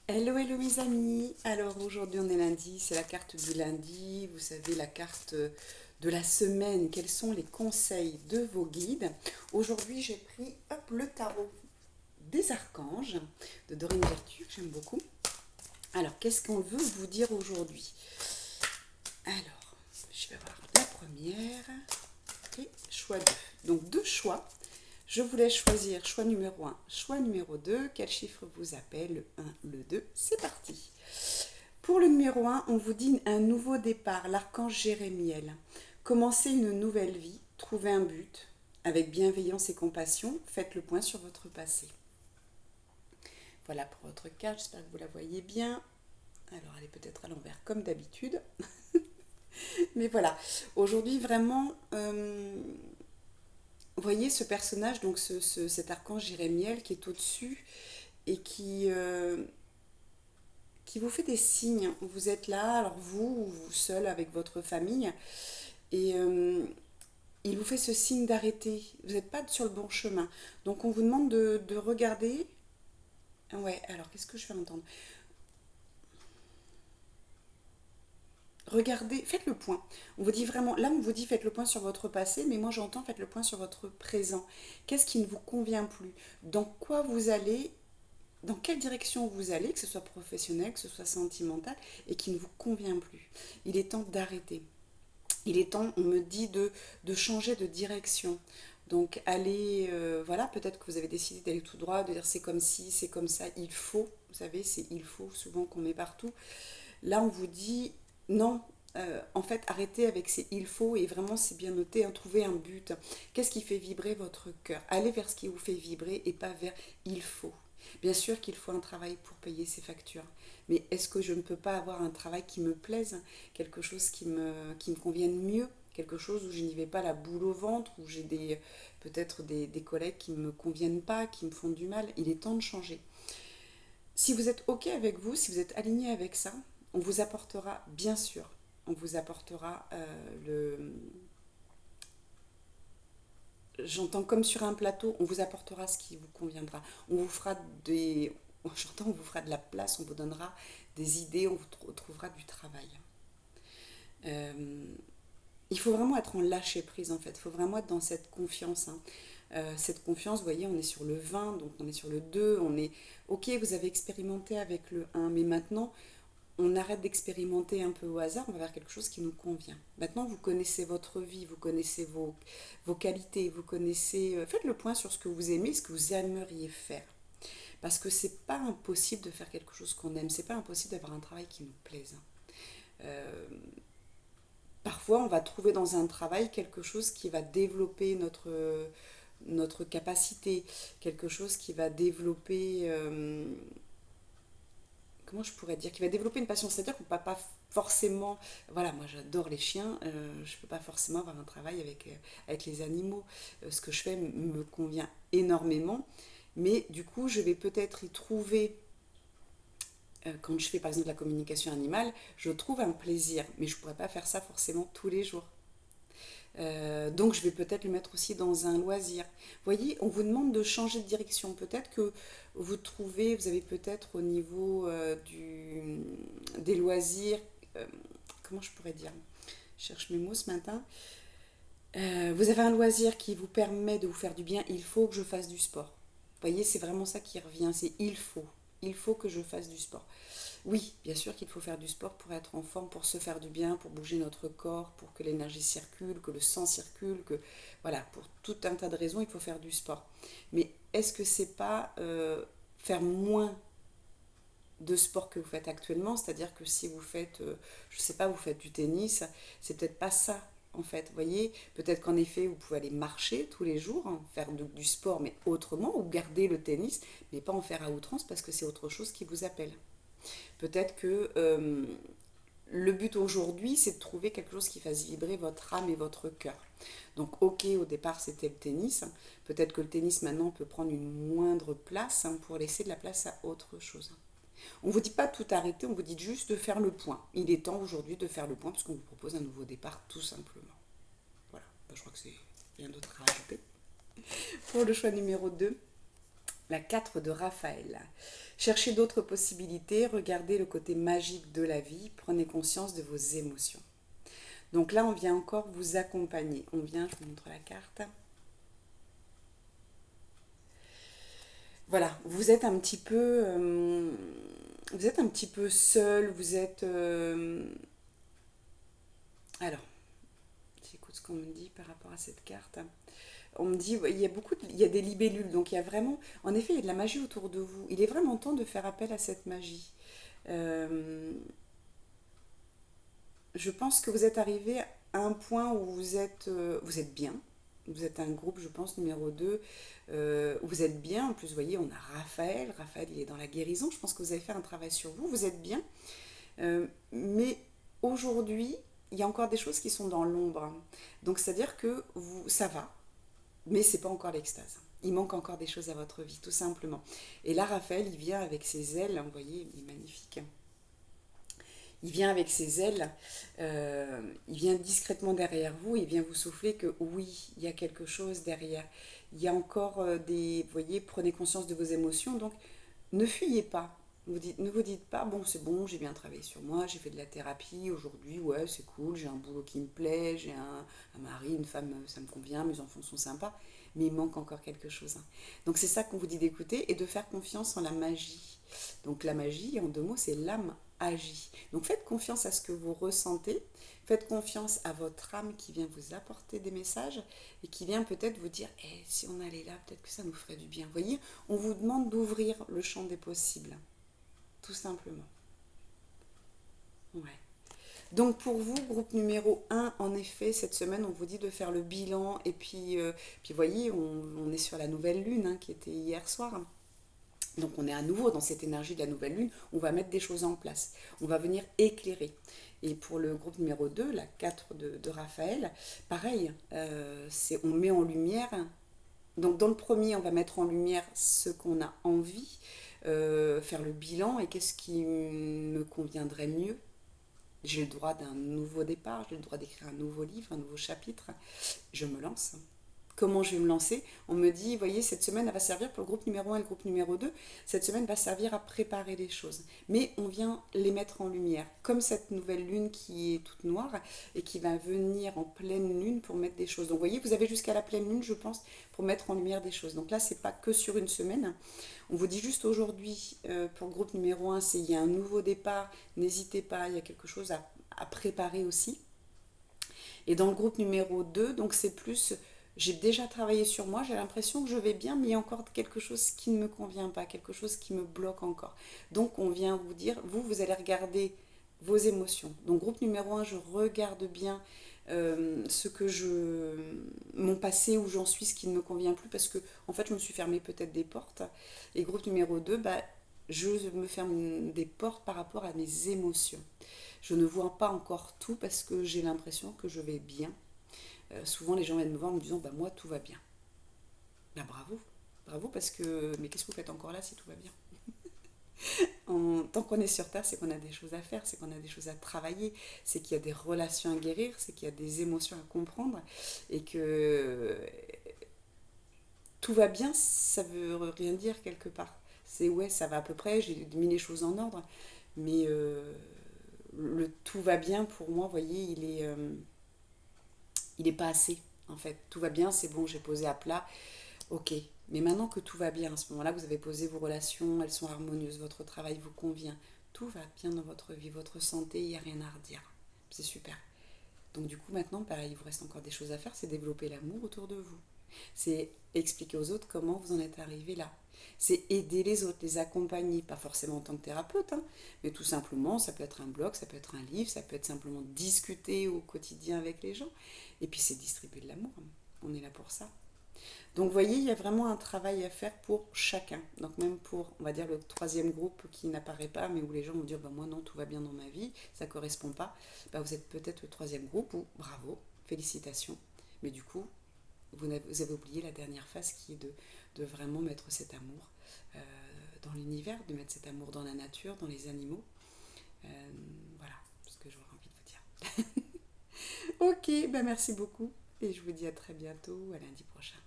Hello, hello mes amis. Alors aujourd'hui on est lundi, c'est la carte du lundi. Vous savez, la carte de la semaine. Quels sont les conseils de vos guides? Aujourd'hui j'ai pris le tarot des archanges de Dorine Virtue, que j'aime beaucoup. Alors qu'est-ce qu'on veut vous dire aujourd'hui? Alors, je vais voir la première et choix 2. Donc deux choix. Je vous laisse choisir choix numéro un, choix numéro 2. Quel chiffre vous appelle? Le 1, le 2. C'est parti. Pour le numéro un, on vous dit un nouveau départ, l'archange Jérémiel. Commencez une nouvelle vie, trouvez un but. Avec bienveillance et compassion, faites le point sur votre passé. Voilà pour votre carte, j'espère que vous la voyez bien. Alors elle est peut-être à l'envers comme d'habitude. Mais voilà, aujourd'hui vraiment, vous voyez ce personnage, donc cet archange Jérémiel qui est au-dessus et qui vous fait des signes. Vous êtes là, alors vous seul avec votre famille, et il vous fait ce signe d'arrêter. Vous n'êtes pas sur le bon chemin. Donc on vous demande de regarder. Ouais, alors qu'est-ce que je vais entendre? Regardez, faites le point. On vous dit vraiment, là on vous dit faites le point sur votre passé, mais moi j'entends faites le point sur votre présent. Qu'est-ce qui ne vous convient plus? Dans quoi vous allez? Dans quelle direction vous allez, que ce soit professionnel, que ce soit sentimental, et qui ne vous convient plus? Il est temps d'arrêter. Il est temps, on me dit, de changer de direction. Donc allez, voilà, peut-être que vous avez décidé d'aller tout droit, de dire c'est comme si, c'est comme ça, il faut, vous savez, c'est il faut souvent qu'on met partout. Là, on vous dit non, en fait, arrêtez avec ces il faut et vraiment, c'est bien noté, hein, trouvez un but. Qu'est-ce qui fait vibrer votre cœur? Allez vers ce qui vous fait vibrer et pas vers il faut. Bien sûr qu'il faut un travail pour payer ses factures, mais est-ce que je ne peux pas avoir un travail qui me plaise, quelque chose qui me convienne mieux, quelque chose où je n'y vais pas la boule au ventre, où j'ai peut-être des collègues qui ne me conviennent pas, qui me font du mal? Il est temps de changer. Si vous êtes OK avec vous, si vous êtes aligné avec ça, on vous apportera, bien sûr, on vous apportera le... J'entends comme sur un plateau, on vous apportera ce qui vous conviendra. On vous fera des... J'entends, on vous fera de la place, on vous donnera des idées, on vous trouvera du travail. Euh, il faut vraiment être en lâcher prise en fait, il faut vraiment être dans cette confiance, hein. Cette confiance, vous voyez, on est sur le 20, donc on est sur le 2, on est... Ok, vous avez expérimenté avec le 1, mais maintenant, on arrête d'expérimenter un peu au hasard, on va vers quelque chose qui nous convient. Maintenant, vous connaissez votre vie, vous connaissez vos qualités, vous connaissez... faites le point sur ce que vous aimez, ce que vous aimeriez faire. Parce que c'est pas impossible de faire quelque chose qu'on aime, c'est pas impossible d'avoir un travail qui nous plaise. Euh, Parfois, on va trouver dans un travail quelque chose qui va développer notre capacité, quelque chose qui va développer, comment je pourrais dire, qui va développer une passion. C'est-à-dire qu'on ne peut pas forcément, voilà, moi j'adore les chiens, je ne peux pas forcément avoir un travail avec les animaux. Ce que je fais me convient énormément, mais du coup, je vais peut-être y trouver, quand je fais par exemple de la communication animale, je trouve un plaisir, mais je ne pourrais pas faire ça forcément tous les jours. Donc je vais peut-être le mettre aussi dans un loisir. Vous voyez, on vous demande de changer de direction. Peut-être que vous avez peut-être au niveau des loisirs, euh, comment je pourrais dire? Je cherche mes mots ce matin. Vous avez un loisir qui vous permet de vous faire du bien, il faut que je fasse du sport. Vous voyez, c'est vraiment ça qui revient, c'est il faut. Il faut que je fasse du sport. Oui, bien sûr qu'il faut faire du sport pour être en forme, pour se faire du bien, pour bouger notre corps, pour que l'énergie circule, que le sang circule, que voilà, pour tout un tas de raisons, il faut faire du sport. Mais est-ce que c'est pas faire moins de sport que vous faites actuellement? C'est-à-dire que si vous faites, je sais pas, vous faites du tennis, c'est peut-être pas ça. En fait, vous voyez, peut-être qu'en effet, vous pouvez aller marcher tous les jours, hein, faire du sport, mais autrement, ou garder le tennis, mais pas en faire à outrance parce que c'est autre chose qui vous appelle. Peut-être que le but aujourd'hui, c'est de trouver quelque chose qui fasse vibrer votre âme et votre cœur. Donc, ok, au départ, c'était le tennis. Peut-être que le tennis, maintenant, peut prendre une moindre place, hein, pour laisser de la place à autre chose. On ne vous dit pas de tout arrêter, on vous dit juste de faire le point. Il est temps aujourd'hui de faire le point, parce qu'on vous propose un nouveau départ, tout simplement. Voilà. Ben, je crois que c'est rien d'autre à rajouter. Pour le choix numéro 2, La 4 de Raphaël. Cherchez d'autres possibilités, regardez le côté magique de la vie, prenez conscience de vos émotions. Donc là, on vient encore vous accompagner. On vient, je vous montre la carte. Voilà, vous êtes un petit peu seul, vous êtes... alors, j'écoute ce qu'on me dit par rapport à cette carte. On me dit, il y a il y a des libellules, donc il y a vraiment, en effet, il y a de la magie autour de vous. Il est vraiment temps de faire appel à cette magie. Euh, je pense que vous êtes arrivé à un point où vous êtes bien. Vous êtes un groupe, je pense, numéro 2, où vous êtes bien. En plus, vous voyez, on a Raphaël. Raphaël, il est dans la guérison. Je pense que vous avez fait un travail sur vous. Vous êtes bien. Mais aujourd'hui, il y a encore des choses qui sont dans l'ombre. Donc, c'est-à-dire que ça va, mais c'est pas encore l'extase. Il manque encore des choses à votre vie, tout simplement. Et là, Raphaël, il vient avec ses ailes. Vous voyez, il est magnifique. Il vient avec ses ailes, il vient discrètement derrière vous, il vient vous souffler que oui, il y a quelque chose derrière. Il y a encore des... Vous voyez, prenez conscience de vos émotions, donc ne fuyez pas. Ne vous dites pas, bon, c'est bon, j'ai bien travaillé sur moi, j'ai fait de la thérapie, aujourd'hui, ouais, c'est cool, j'ai un boulot qui me plaît, j'ai un mari, une femme, ça me convient, mes enfants sont sympas, mais il manque encore quelque chose, hein. Donc c'est ça qu'on vous dit d'écouter et de faire confiance en la magie. Donc la magie, en 2 mots, c'est l'âme agit. Donc faites confiance à ce que vous ressentez, faites confiance à votre âme qui vient vous apporter des messages et qui vient peut-être vous dire, eh, si on allait là, peut-être que ça nous ferait du bien. Vous voyez, on vous demande d'ouvrir le champ des possibles, tout simplement. Ouais. Donc pour vous, groupe numéro 1, en effet, cette semaine, on vous dit de faire le bilan. Et puis voyez, on est sur la nouvelle lune hein, qui était hier soir. Donc on est à nouveau dans cette énergie de la nouvelle lune, on va mettre des choses en place, on va venir éclairer. Et pour le groupe numéro 2, la 4 de Raphaël, pareil, on met en lumière. Donc dans le premier, on va mettre en lumière ce qu'on a envie, faire le bilan et qu'est-ce qui me conviendrait mieux. J'ai le droit d'un nouveau départ, j'ai le droit d'écrire un nouveau livre, un nouveau chapitre. Je me lance. Comment je vais me lancer? On me dit, voyez, cette semaine, elle va servir pour le groupe numéro 1 et le groupe numéro 2. Cette semaine va servir à préparer les choses. Mais on vient les mettre en lumière. Comme cette nouvelle lune qui est toute noire et qui va venir en pleine lune pour mettre des choses. Donc, vous voyez, vous avez jusqu'à la pleine lune, je pense, pour mettre en lumière des choses. Donc là, c'est pas que sur une semaine. On vous dit juste aujourd'hui, pour le groupe numéro 1, il y a un nouveau départ. N'hésitez pas, il y a quelque chose à préparer aussi. Et dans le groupe numéro 2, donc c'est plus, j'ai déjà travaillé sur moi, j'ai l'impression que je vais bien, mais il y a encore quelque chose qui ne me convient pas, quelque chose qui me bloque encore. Donc on vient vous dire, vous allez regarder vos émotions. Donc groupe numéro 1, je regarde bien mon passé, où j'en suis, ce qui ne me convient plus, parce que en fait je me suis fermé peut-être des portes. Et groupe numéro 2, bah, je me ferme des portes par rapport à mes émotions. Je ne vois pas encore tout parce que j'ai l'impression que je vais bien. Souvent les gens viennent me voir en me disant bah moi tout va bien. Bah bravo, bravo parce que mais qu'est-ce que vous faites encore là si tout va bien? Tant qu'on est sur Terre, c'est qu'on a des choses à faire, c'est qu'on a des choses à travailler, c'est qu'il y a des relations à guérir, c'est qu'il y a des émotions à comprendre et que tout va bien, ça veut rien dire quelque part. C'est ouais, ça va à peu près, j'ai mis les choses en ordre, mais le tout va bien pour moi, vous voyez, il est pas assez en fait. Tout va bien, c'est bon, j'ai posé à plat, ok. Mais maintenant que tout va bien, à ce moment-là, vous avez posé vos relations, elles sont harmonieuses, votre travail vous convient, tout va bien dans votre vie, votre santé, il n'y a rien à redire. C'est super. Donc du coup maintenant, pareil, il vous reste encore des choses à faire, c'est développer l'amour autour de vous. C'est expliquer aux autres comment vous en êtes arrivé là. C'est aider les autres, les accompagner, pas forcément en tant que thérapeute, hein, mais tout simplement, ça peut être un blog, ça peut être un livre, ça peut être simplement discuter au quotidien avec les gens. Et puis c'est distribuer de l'amour, hein. On est là pour ça. Donc vous voyez, il y a vraiment un travail à faire pour chacun. Donc même pour, on va dire, le troisième groupe qui n'apparaît pas, mais où les gens vont dire, bah, moi non, tout va bien dans ma vie, ça ne correspond pas, bah, vous êtes peut-être le troisième groupe où, bravo, félicitations. Mais du coup, vous avez oublié la dernière phase qui est de vraiment mettre cet amour euh, dans l'univers, de mettre cet amour dans la nature, dans les animaux. Euh, voilà ce que j'aurais envie de vous dire. Ok, bah merci beaucoup et je vous dis à très bientôt, à lundi prochain.